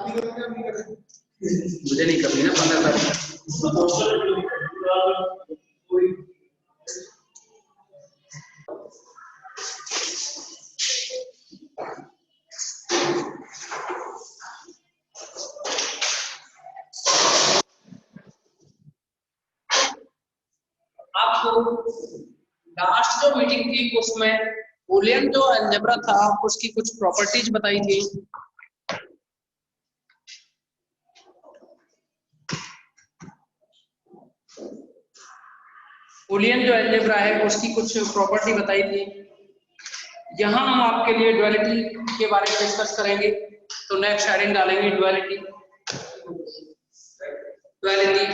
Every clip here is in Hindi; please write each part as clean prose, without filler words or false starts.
मुझे नहीं करनी ना 15 तारीख। आपको लास्ट जो मीटिंग थी उसमें बूलियन जो अलजेब्रा था उसकी कुछ प्रॉपर्टीज बताई थी। बूलियन जो अलजेब्रा है उसकी कुछ प्रॉपर्टी बताई थी। यहाँ हम आपके लिए ड्युअलिटी के बारे में डिस्कस करेंगे। तो नेक्स्ट हेडिंग डालेंगे ड्युअलिटी। ड्युअलिटी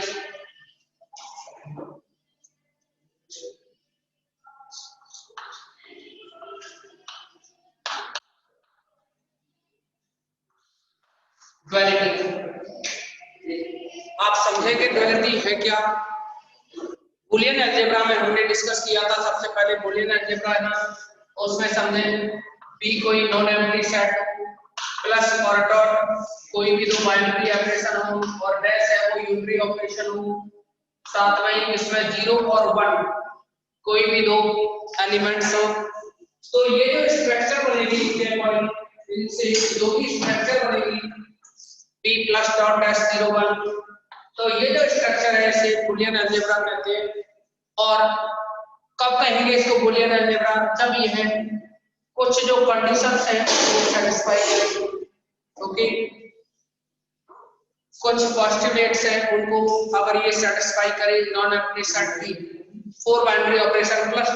आप समझेंगे ड्युअलिटी है क्या। बूलियन अलजेब्रा में हमने डिस्कस किया था सबसे पहले बूलियन अलजेब्रा है ना, उसमें समझे बी कोई नॉन एम्प्टी सेट प्लस और डॉट कोई भी दो बाइनरी ऑपरेशन हो और डैश है वो यूनरी ऑपरेशन हो, साथ में इसमें 0 और 1 कोई भी दो एलिमेंट्स हो। तो ये जो स्ट्रक्चर बनेगी इनसे जो भी स्ट्रक्चर बनेगी बी प्लस डॉट डैश 0 1, तो ये जो स्ट्रक्चर है इसे बूलियन अलजेब्रा कहते हैं। और कब कहेंगे इसको बूलियन अलजेब्रा, जब ये है कुछ जो कंडीशंस हैं वो सेटिस्फाई करेंगे। ओके, कुछ पोस्टुलेट्स हैं उनको अगर ये सेटिस्फाई करे, नॉन एम्प्टी सेट की 4 binary operation plus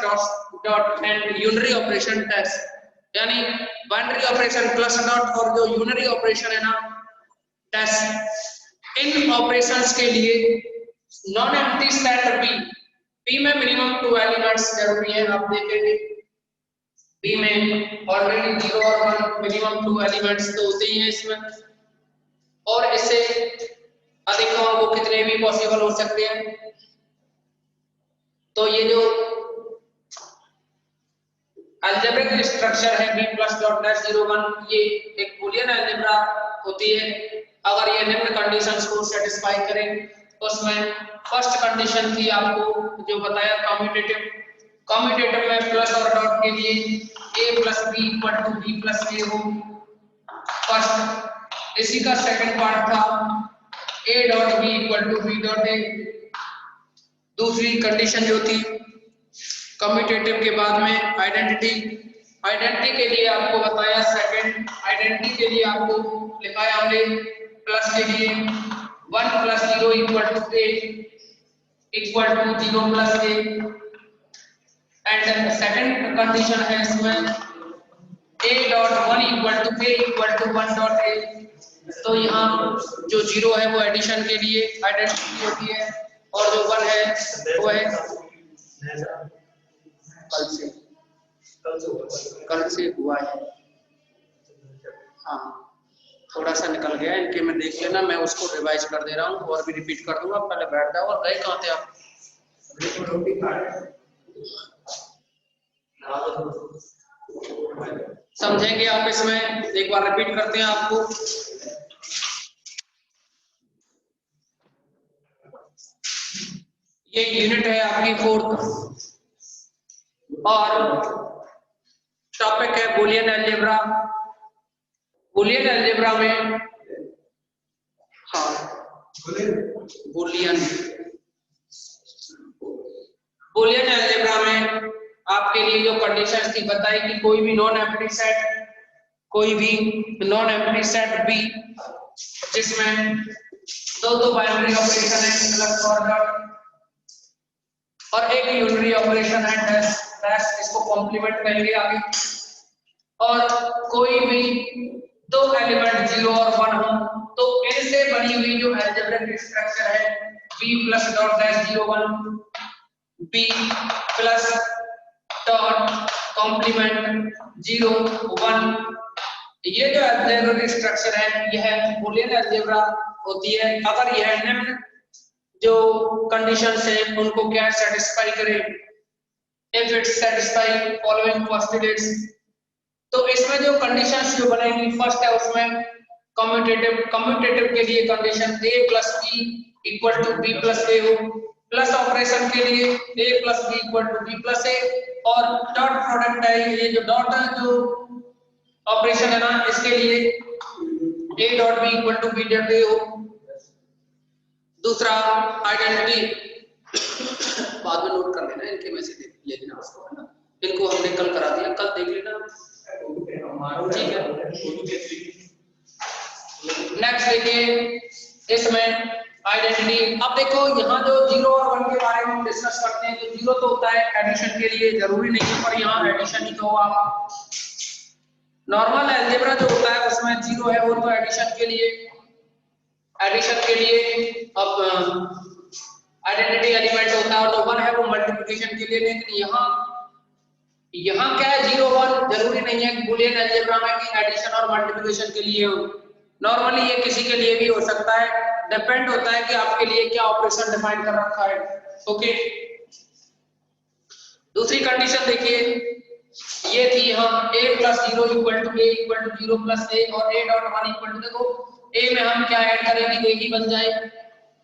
dot and unary operation dash, यानी बाइनरी ऑपरेशन प्लस डॉट और जो यूनरी ऑपरेशन है ना डैश, इन ऑपरेशंस के लिए नॉन एम्प्टी सेट बी में मिनिमम 2 एलिमेंट्स जरूरी है। आप देखेंगे बी में ऑलरेडी 0 और 1 मिनिमम 2 एलिमेंट्स तो होते ही हैं इसमें, और इससे अधिक हो वो कितने भी पॉसिबल हो सकते हैं। तो ये जो अलजेब्रिक स्ट्रक्चर है b प्लस डॉट डैश 0 1, ये एक बूलियन अलजेब्रा होती है अगर ये निम्न कंडीशंस को सेटिस्फाई करें। उसमें फर्स्ट कंडीशन थी आपको जो बताया कम्यूटेटिव में प्लस और डॉट के लिए a plus b equal to b plus a हो फर्स्ट। इसी का सेकंड पार्ट था a dot b equal to b dot a। दूसरी कंडीशन जो थी कम्यूटेटिव के बाद में आइडेंटिटी के लिए आपको बताया, सेकंड आइडेंटिटी के लिए आपको लिखाया हमने प्लस के लिए 1 plus 0 equal to a equal to 0 plus a, and second condition है इसमें a dot 1 equal to a equal to 1 dot a। तो यहाँ जो 0 है वो एडिशन के लिए आइडेंटिटी होती है और जो 1 है वो है कल से हुआ है। हाँ थोड़ा सा निकल गया इनके में देख लेना, मैं उसको रिवाइज कर दे रहा हूँ और भी रिपीट कर दूंगा। पहले बैठ जाओ। और गए कहाँ थे आप? समझेंगे आप इसमें, एक बार रिपीट करते हैं आपको। ये यूनिट है आपकी 4th और टॉपिक है बूलियन अलजेब्रा। बूलियन अलजेब्रा में हाँ बूलियन अलजेब्रा में आपके लिए जो कंडीशंस थी बताई कि कोई भी नॉन एम्प्टी सेट बी जिसमें दो बाइनरी ऑपरेशन है प्लस और डॉट और एक यूनरी ऑपरेशन है डैश, इसको कॉम्प्लीमेंट करेंगे आगे, और कोई भी दो एलिमेंट 0 और 1 हो तो इनसे बनी हुई जो अलजेब्रिक स्ट्रक्चर है b plus dot dash 0 1 b plus dot complement 0 1, ये जो अलजेब्रिक स्ट्रक्चर है यह बूलियन अलजेब्रा होती है अगर यह निम्न जो कंडीशंस है उनको क्या सेटिस्फाई करे। If it satisfy following postulates, तो इसमें जो कंडीशंस जो बनेगी फर्स्ट है उसमें कम्यूटेटिव के लिए condition a plus B equal to B plus A हो, प्लस ऑपरेशन के लिए a plus B equal to B plus A, और डॉट प्रोडक्ट है, ये जो डॉट जो ऑपरेशन है ना, इसके लिए a dot B equal to B dot A हो। दूसरा आइडेंटिटी बाद में नोट कर लेना, इनके मैसेज ले लेना उसको, है ना, इनको हमने कल करा दिया, कल देख लेना, ठीक है। नेक्स्ट देखिए इसमें आइडेंटिटी, अब देखो यहाँ जो 0 और 1 के बारे में हम डिस्कस करते हैं, तो 0 तो होता है एडिशन के लिए, जरूरी नहीं है पर यहाँ एडिशन ही कहो आप। नॉर्मल अलजेब्रा जो होता है उसमें 0 है वो तो एडिशन के लिए, अब आइडेंटिटी एलिमेंट होता है, और जो 1 है वो मल्टीप्लिकेशन के लिए। लेकिन यहाँ क्या है, 0 1 जरूरी नहीं है बुलियन अलजेब्रा में कि एडिशन और मल्टीप्लिकेशन के लिए हो, नॉर्मली ये किसी के लिए भी हो सकता है, डिपेंड होता है कि आपके लिए क्या ऑपरेशन डिफाइन कर रखा है। ओके, दूसरी कंडीशन देखिए, ये थी हम a plus 0 equal to a equal to 0 plus a और a डॉट 1 इक्वल टू, देखो a में हम क्या ऐड करेंगे, a ही बन जाए,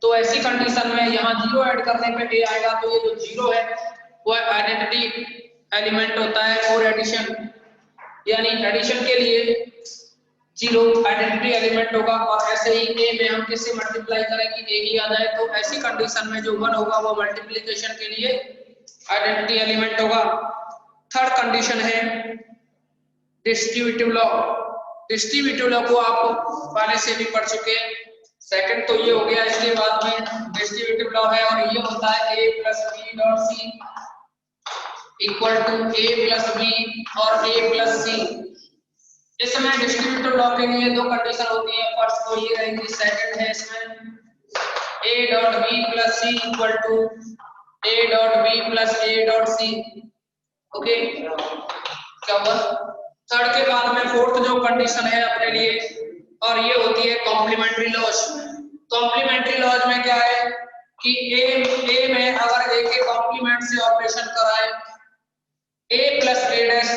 तो ऐसी कंडीशन में यहाँ 0 ऐड करने पे a आएगा, तो ये जो 0 है वो आइडेंटिटी एलिमेंट होता है, और एडिशन यानी एडिशन के लिए 0 आइडेंटिटी एलिमेंट होगा, और ऐसे ही a में हम किससे मल्टीप्लाई करें कि a ही आ जाए, तो ऐसी कंडीशन में जो 1 होगा वो मल्टीप्लिकेशन के लिए आइडेंटिटी एलिमेंट होगा। थर्ड कंडीशन है डिस्ट्रीब्यूटिव लॉ। डिस्ट्रीब्यूटिव लॉ को आप पहले से भी पढ़ चुके हैं, सेकंड तो ये हो गया, इसके बाद में डिस्ट्रीब्यूटिव लॉ है, और ये होता है a plus B dot C equal to a plus B और a प्लस सी। इसमें डिस्ट्रीब्यूटिव लॉ के लिए दो कंडीशन होती है, फर्स्ट तो ये रहेगी, सेकंड है इसमें a dot b plus c equal to a dot b plus a dot c। Okay, क्या हुआ, थर्ड के बाद में फोर्थ जो कंडीशन है अपने लिए, और ये होती है कॉम्प्लीमेंट्री लॉज। कॉम्प्लीमेंट्री लॉज में क्या है कि a में अगर a के कॉम्प्लीमेंट से ऑपरेशन कराए, a plus a dash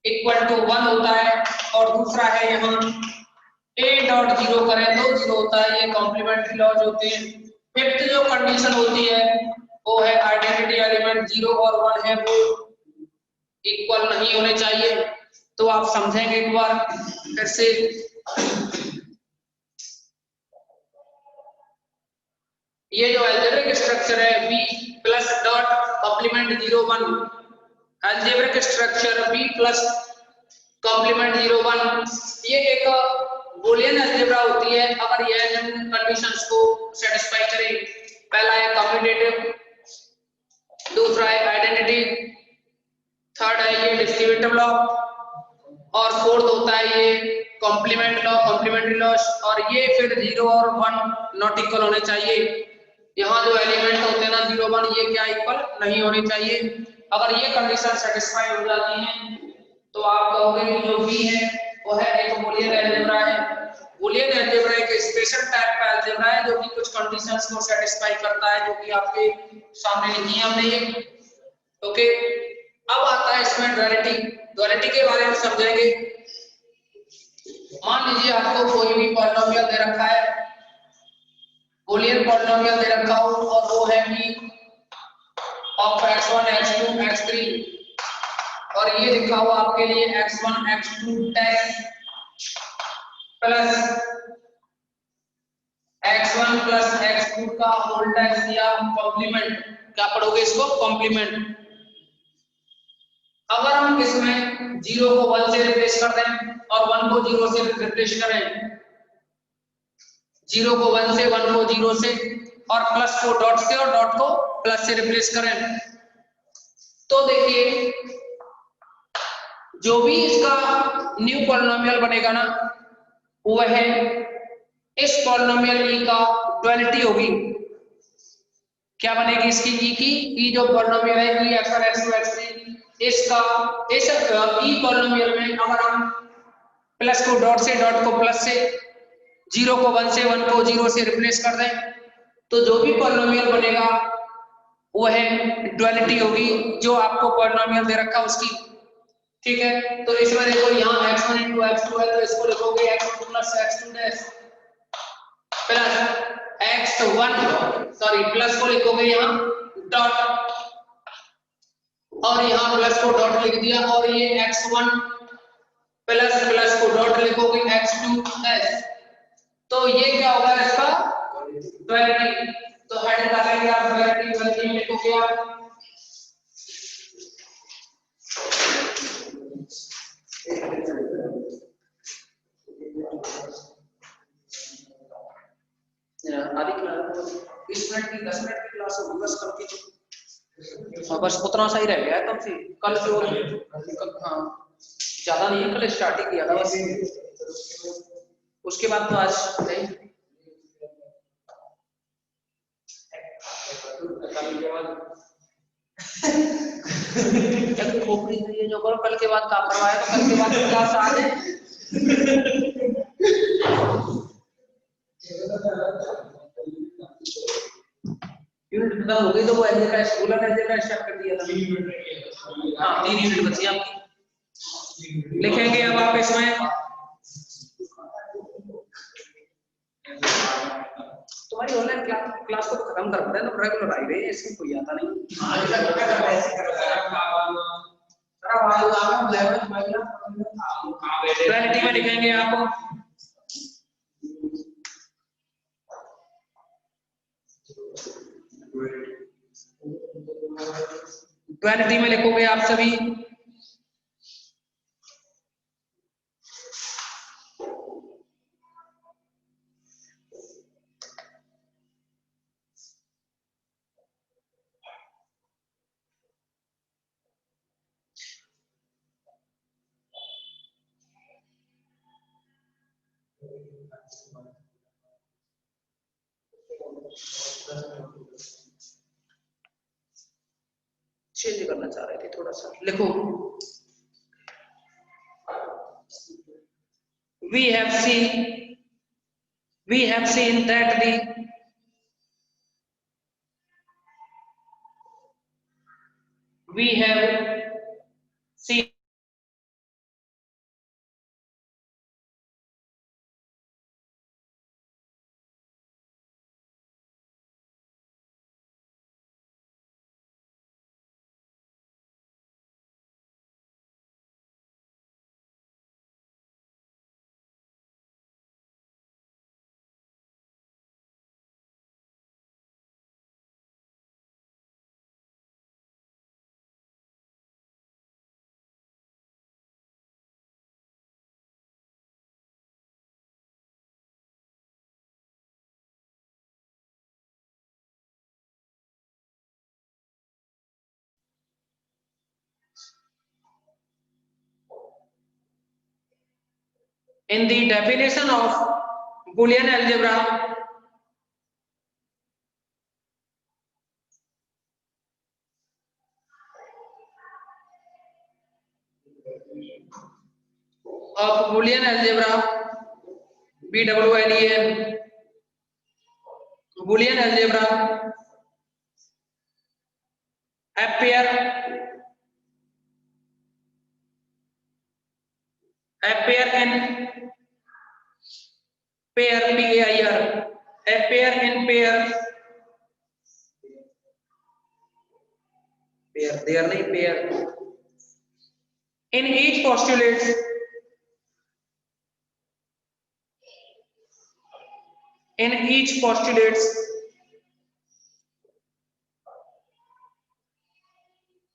equal to 1 होता है, और दूसरा है यहाँ a डॉट 0 करें तो 0 होता है, ये कॉम्प्लीमेंट्री लॉज होते हैं। फिफ्थ जो कंडीशन होती है वो है आइडेंटिटी एलिमेंट 0 और 1 है वो इक्वल नहीं होने चाहिए, तो आप समझेंगे एक बार फिर से। ये जो अलजेब्रिक स्ट्रक्चर है b plus dot complement 0 1, algebraic structure b plus complement 0 1, ये एक बुलियन अलजेब्रा होती है अगर यह निम्न कंडीशंस को सेटिस्फाई करे। पहला है कम्यूटेटिव, दूसरा है आइडेंटिटी, थर्ड है ये डिस्ट्रीब्यूटिव लॉ, और फोर्थ होता है ये कॉम्प्लीमेंट लॉ, कॉम्प्लीमेंट्री लॉ, और ये फिर 0 और 1 नॉट इक्वल होने चाहिए। यहाँ जो एलिमेंट होते हैं ना 0 1, ये क्या इक्वल नहीं होने चाहिए। अगर ये कंडीशन सेटिस्फाई हो जाती है तो आप कहोगे कि जो भी है वो है एक बुलियन अलजेब्रा है। बुलियन अलजेब्रा एक स्पेशल टाइप का अलजेब्रा है जो कि कुछ कंडीशंस को सेटिस्फाई करता है, जो कि आपके सामने लिखी है हमने ये। ओके, अब आता है इसमें ड्युअलिटी। ड्युअलिटी के बारे में समझेंगे। मान लीजिए आपको कोई भी पॉलिनोमियल दे रखा है, बुलियन पॉलिनोमियल दे रखा हो, और वो है कि ऑफ x1 x2 x3, और ये लिखा हुआ आपके लिए x1 x2 tax plus x1 plus x2 का होल टैक्स या कॉम्प्लीमेंट। क्या पढ़ोगे इसको? कॉम्प्लीमेंट। अगर हम इसमें 0 को 1 से रिप्लेस कर दें और 1 को 0 से रिप्लेस करें, 0 को 1 से, 1 को 0 से, और प्लस को डॉट से और डॉट को प्लस से रिप्लेस करें, तो देखिए जो भी इसका न्यू पॉलिनोमियल बनेगा ना, वह इस पॉलिनोमियल e का ड्युअलिटी होगी। क्या बनेगी इसकी e की? e जो पॉलिनोमियल है e x1 x2 x3, इसका इस e पॉलिनोमियल में अगर हम प्लस को डॉट से, डॉट को प्लस से, 0 को 1 से, 1 को 0 से रिप्लेस कर दें, तो जो भी पॉलिनोमियल बनेगा वह ड्युअलिटी होगी जो आपको पॉलिनोमियल दे रखा उसकी। ठीक है, तो इसमें देखो यहाँ x1 into x2 है, तो इसको लिखोगे x1 plus x2 dash plus x1 sorry plus को लिखोगे यहाँ डॉट, और यहाँ प्लस को डॉट लिख दिया, और ये x1 प्लस प्लस को डॉट लिखोगे x2 डैश, तो ये क्या होगा इसका ड्युअलिटी, तो हेड डालेंगे आप ड्युअलिटी, ड्युअलिटी में लिखोगे आप आदि 20 मिनट की 10 मिनट की क्लास होगी बस कल की, हाँ बस उतना सही रह गया है कम से कल से और हाँ ज्यादा नहीं है, कल स्टार्ट ही किया था बस, उसके बाद तो आज नहीं। खोपड़ी ये जो करो कल के बाद काम करवाया, तो कल के बाद क्लास आ जाए। यूनिट खत्म हो गई तो वो एलजे का स्कूल का स्टार्ट कर दिया था। हाँ 3 यूनिट बची आपकी, लिखेंगे अब आप इसमें तुम्हारी ऑनलाइन क्लास को तो खत्म कर रहे हैं, तो रेगुलर आई रही है, इसमें कोई आता नहीं। ड्युअलिटी में लिखेंगे आप ड्युअलिटी में लिखोगे आप सभी चेंज करना चाह रहे थे थोड़ा सा, लिखो we have seen that the we have seen in the definition of Boolean algebra, BWLEN Boolean algebra appear in pair PAIR appear in pair there nahi pair in each postulates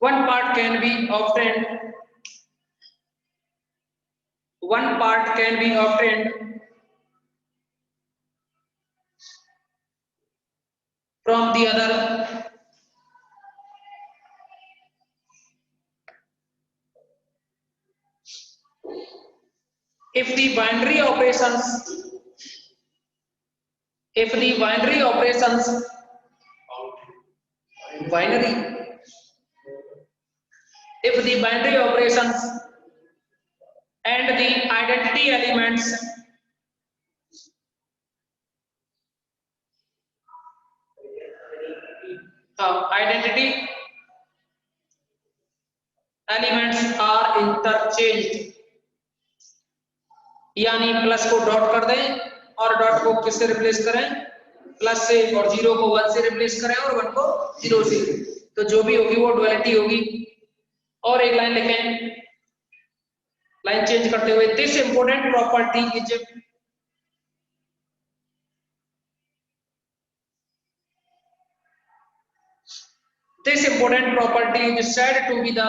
one part can be obtained from the other if the binary operations and the identity elements elements are interchanged, यानी प्लस को डॉट कर दें और डॉट को किससे रिप्लेस करें, प्लस से, और जीरो को 1 से रिप्लेस करें और 1 को 0 से, तो जो भी होगी वो डुअलिटी होगी। और एक लाइन लिखें लाइन चेंज करते हुए, this important property is this important property is said to be the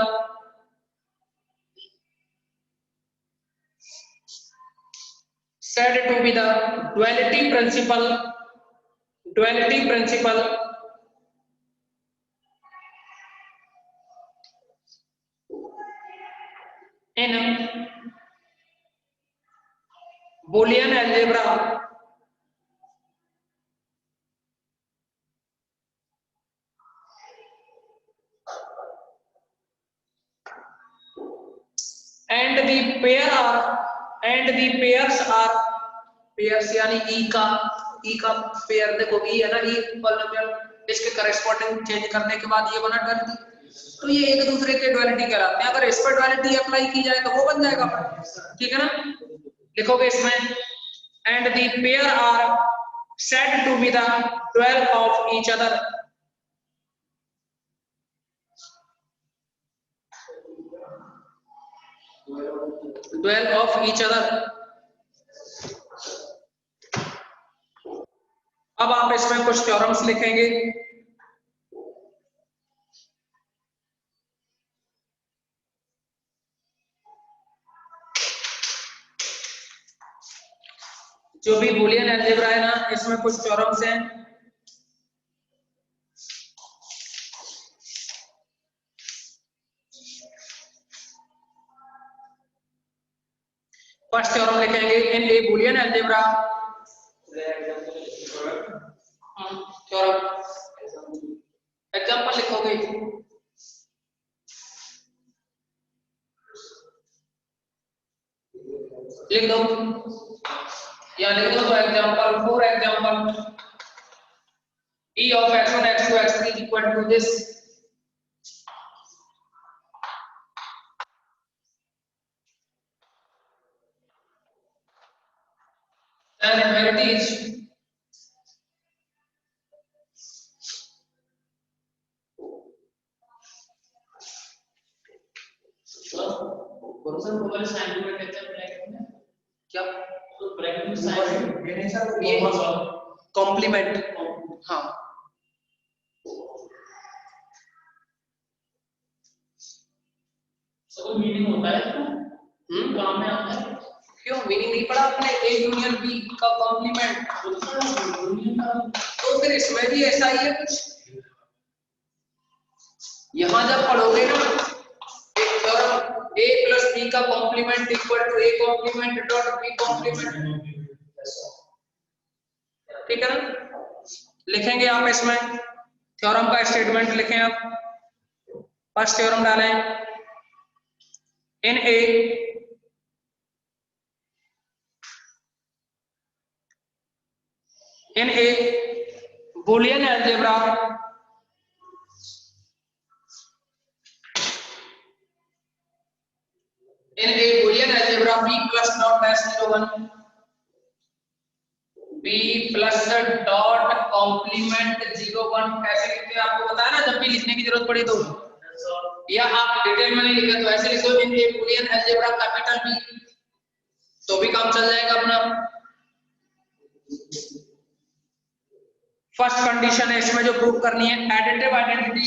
duality principle in Boolean algebra and the pairs are pairs, यानी e का पेयर, देखो e है ना, e पॉलिनोमियल, इसके करस्पॉन्डिंग चेंज करने के बाद ये बना डुअलिटी, तो ये एक दूसरे के डुअलिटी कहलाते हैं। अगर इस पर डुअलिटी अप्लाई की जाए तो वो बन जाएगा, ठीक है ना। लिखोगे इसमें and the pair are said to be the dual of each other, dual of each other। अब आप इसमें कुछ थ्योरम्स लिखेंगे। जो भी बूलियन अलजेब्रा है ना, इसमें कुछ थ्योरम्स हैं। फर्स्ट थ्योरम लिखेंगे इन a Boolean algebra, theorem example लिखोगे, लिख दो या लिख दो तो example, for example e of x1 x2 x3 is equal to this, and where it is क्या कॉम्प्लीमेंट, हाँ सब मीनिंग होता है, काम में आता है। क्यों मीनिंग नहीं पढ़ा आपने, ए यूनियन बी का कॉम्प्लीमेंट, तो फिर इसमें भी ऐसा ही है कुछ। यहां जब पढ़ोगे ना एक थ्योरम ए प्लस बी का complement equal to A complement dot B complement, ठीक है ना। लिखेंगे आप इसमें थ्योरम का स्टेटमेंट लिखें आप। फर्स्ट थ्योरम डालें in a Boolean algebra b plus dot dash 01 b plus dot complement 01 कैसे लिखते हैं आपको बताया ना, जब भी लिखने की जरूरत पड़ी तो, या आप डिटेल में नहीं लिखे तो ऐसे लिखो इन a Boolean algebra capital B, तो भी काम चल जाएगा अपना। फर्स्ट कंडीशन है इसमें जो प्रूव करनी है, एडिटिव आइडेंटिटी।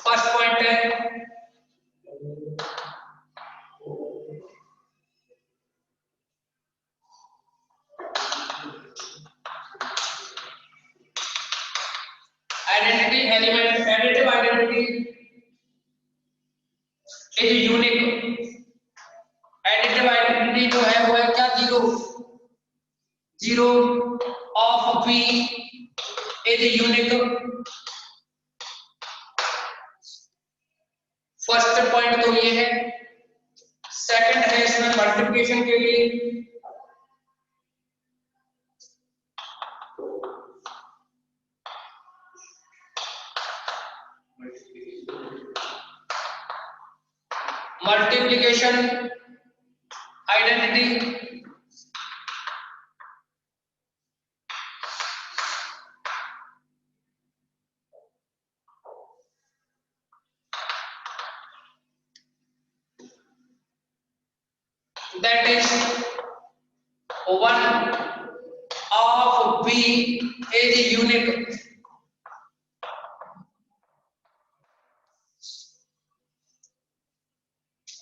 फर्स्ट पॉइंट है identity element, additive identity is unique. Additive identity जो है वो है क्या, zero of B is unique. First point तो ये है। सेकंड है इसमें मल्टीप्लिकेशन के लिए addition identity, that is 1 of B is unique.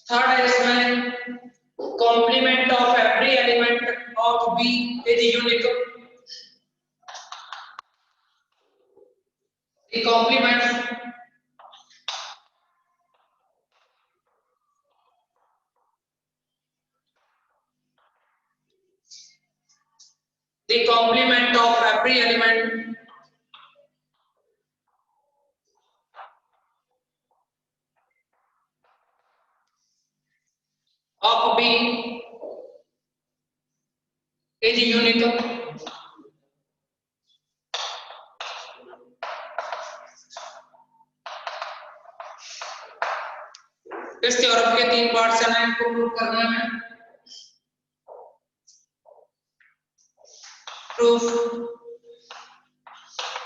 Third है इसमें complement of every element of B is unique. The complement of every element of B is unique. इस थ्योरम के 3 पार्ट्स हैं, इनको प्रूव करना है. Proof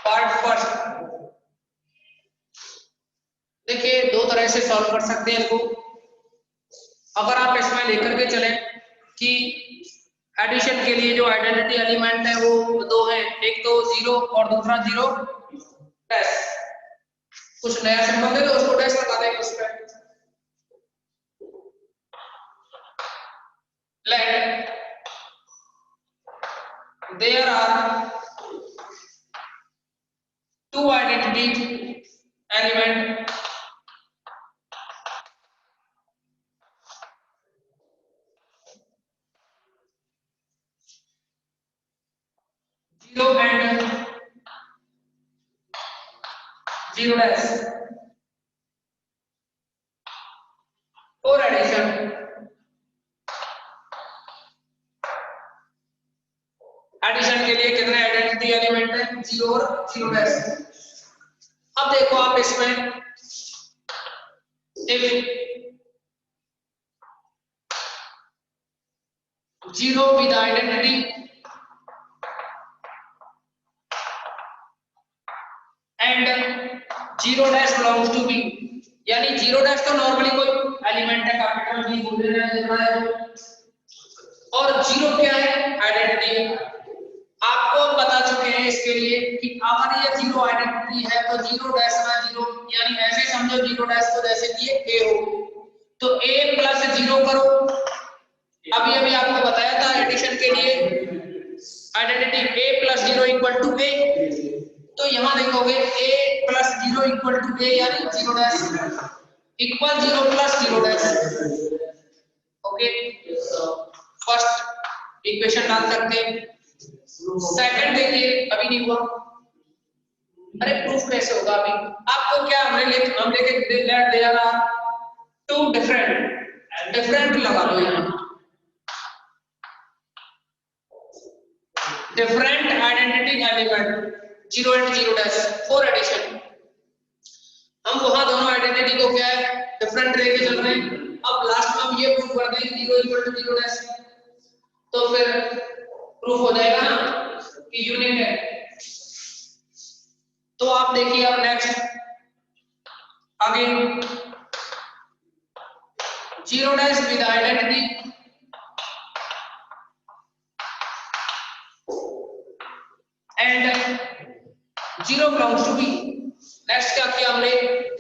part first. देखिए 2 तरह से सॉल्व कर सकते हैं इसको. अगर आप इसमें लेकर के चलें कि एडिशन के लिए जो आइडेंटिटी एलिमेंट है वो 2 हैं, एक तो 0 और दूसरा 0 डैश. कुछ नया सिंबल दे तो उसको डैश लगा देंगे उस पर. Let there are 2 identity element zero and zero dash for addition. Addition के लिए कितने आइडेंटिटी एलिमेंट है? 0 और 0 डैश. अब देखो आप इसमें if 0 with identity and 0 dash belongs to B, यानी 0 डैश तो नॉर्मली कोई एलिमेंट है, कैपिटल B बोल रहे हैं, और 0 क्या है? आइडेंटिटी है. आपको बता चुके हैं इसके लिए कि अगर ये 0 आइडेंटिटी है तो 0 डैश ना 0, यानी ऐसे समझो 0 डैश को जैसे कि ए हो तो a प्लस 0 करो. अभी आपको बताया था एडिशन के लिए identity a plus 0 equal to a, तो यहाँ देखोगे a plus 0 equal to a, यानी 0 dash equal 0 plus 0 dash. Okay, first equation डाल सकते हैं. सेकंड देखिए अभी नहीं हुआ. अरे प्रूफ कैसे होगा? अभी आपको क्या हम लेके लेट दे रहा 2 डिफरेंट लगा लो. यहाँ different identity element 0 and 0 dash for addition. हम वहां दोनों आइडेंटिटी को क्या है डिफरेंट लेके चल रहे हैं. अब लास्ट में हम ये प्रूफ कर दें 0 इक्वल टू 0 डैश, तो फिर प्रूफ हो जाएगा ना कि यूनिक है. तो आप देखिए अब next again 0 dash with identity and 0 belongs to B. Next क्या किया हमने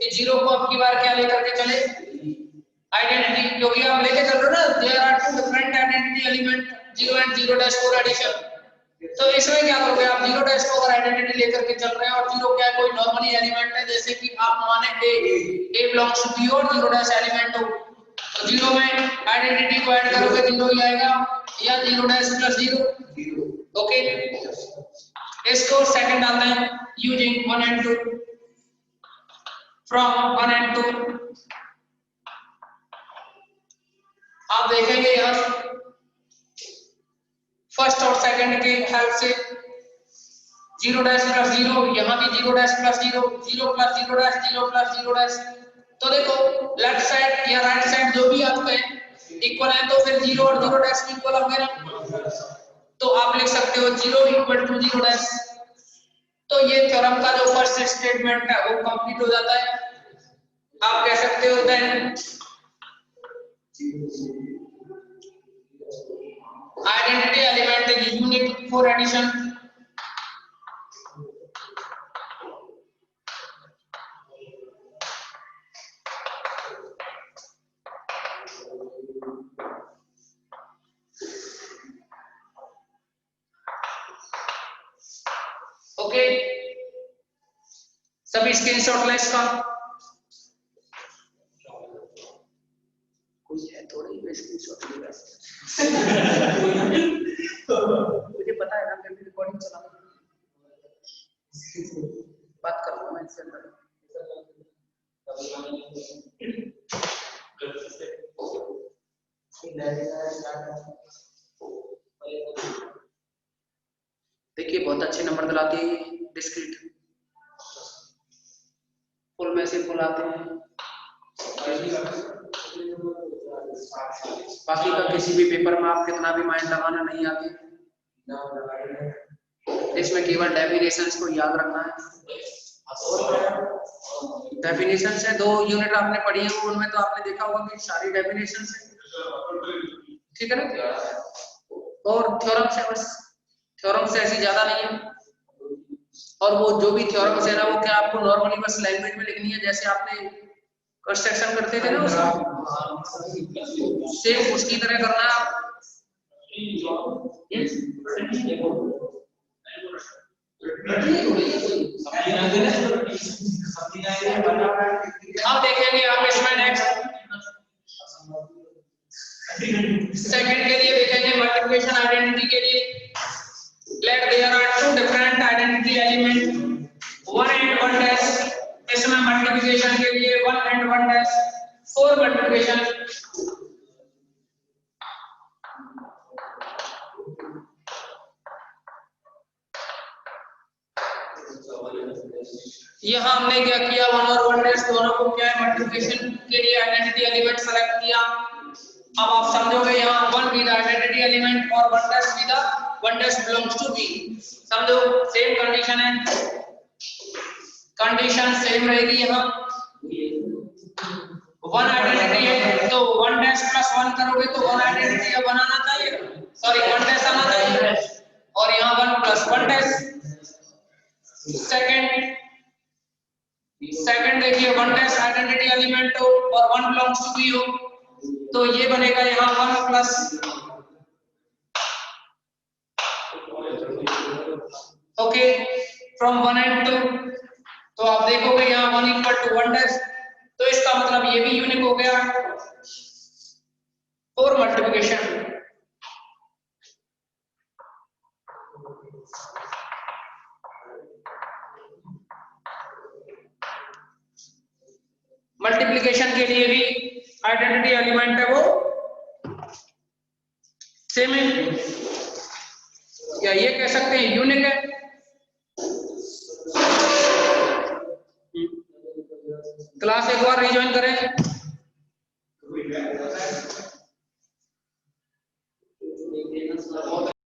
कि 0 को अब की बार क्या लेकर के चले? आइडेंटिटी, क्योंकि आप लेके चल रहे हो ना there are 2 different identity element 0 and 0 dash for addition. तो इसमें क्या करोगे आप? 0 डैश को अगर आइडेंटिटी लेकर के चल रहे हैं और 0 क्या है कोई नॉर्मली एलिमेंट है, जैसे कि आप माने a बिलोंग्स टू b और 0 डैश एलिमेंट हो, तो 0 में आइडेंटिटी को ऐड करोगे 0 ही आएगा, या 0 डैश प्लस 0. ओके, इसको सेकंड डालना है यूजिंग 1 and 2 फ्रॉम 1 and 2. आप देखेंगे यहाँ फर्स्ट और सेकंड के हेल्प से 0 डैश प्लस 0, यहाँ भी 0 dash plus 0, 0 plus 0 dash 0 plus 0 dash, तो देखो लेफ्ट साइड या राइट साइड जो भी आपका इक्वल है तो फिर 0 और 0 डैश इक्वल होंगे ना, तो आप लिख सकते हो 0 इक्वल टू 0 डैश। तो ये थ्योरम का जो फर्स्ट स्टेटमेंट है वो कंप्लीट हो जाता है। आप कह सकते हो then identity element is unique for addition. Okay, सभी स्क्रीनशॉट लें इसका। कोई है थोड़ा ही स्क्रीनशॉट लेगा। मुझे पता है ना, मैं रिकॉर्डिंग चला रहा हूं, बात कर रहा हूं मैं इससे अंदर। देखिए बहुत अच्छे नंबर दिलाते हैं डिस्क्रीट, फुल में से फुल आते हैं। बाकी का किसी भी पेपर में आप कितना भी माइंड लगाना नहीं आते, इसमें केवल डेफिनेशंस को याद रखना है। डेफिनेशन से 2 यूनिट आपने पढ़ी है, उनमें तो आपने देखा होगा कि सारी डेफिनेशन है, ठीक है ना। और थ्योरम से बस, थ्योरम से ऐसी ज्यादा नहीं है। और वो जो भी थ्योरम्स है ना, वो क्या आपको नॉर्मली बस लैंग्वेज में लिखनी है, जैसे आपने कंस्ट्रक्शन करते थे ना उसको सेम उसकी तरह करना है आप। अब देखेंगे हम इसमें नेक्स्ट सेकंड के लिए देखेंगे मल्टीप्लिकेशन आइडेंटिटी के लिए। Let there are 2 different identity element 1 and 1 dash. इसमें मल्टीप्लिकेशन के लिए 1 and 1 डैश 4 मल्टीप्लिकेशन। यहाँ हमने क्या किया, 1 और 1 डैश दोनों को क्या है मल्टीप्लिकेशन के लिए आइडेंटिटी एलिमेंट सेलेक्ट किया। अब आप समझोगे यहाँ 1 विद आइडेंटिटी एलिमेंट और 1 dash with 1 dash belongs to B. समझो सेम कंडीशन है, कंडीशन सेम रहेगी। यहाँ 1 आइडेंटिटी है तो 1 डैश प्लस 1 करोगे तो 1 आइडेंटिटी का बनाना चाहिए, सॉरी 1 डैश आना चाहिए, और यहाँ 1 प्लस 1 डैश। सेकंड देखिए 1 डैश आइडेंटिटी एलिमेंट हो और 1 बिलोंग्स टू बी हो, तो ये बनेगा यहाँ 1 प्लस, ओके, फ्रॉम 1 एंड 2। तो आप देखोगे यहाँ 1 इक्वल टू 1 डैश, तो इसका मतलब ये भी यूनिक हो गया। 4 मल्टीप्लिकेशन। मल्टीप्लिकेशन के लिए भी आइडेंटिटी एलिमेंट है वो सेम है, या ये कह सकते हैं यूनिक है। क्लास एक बार रिजॉइन करें।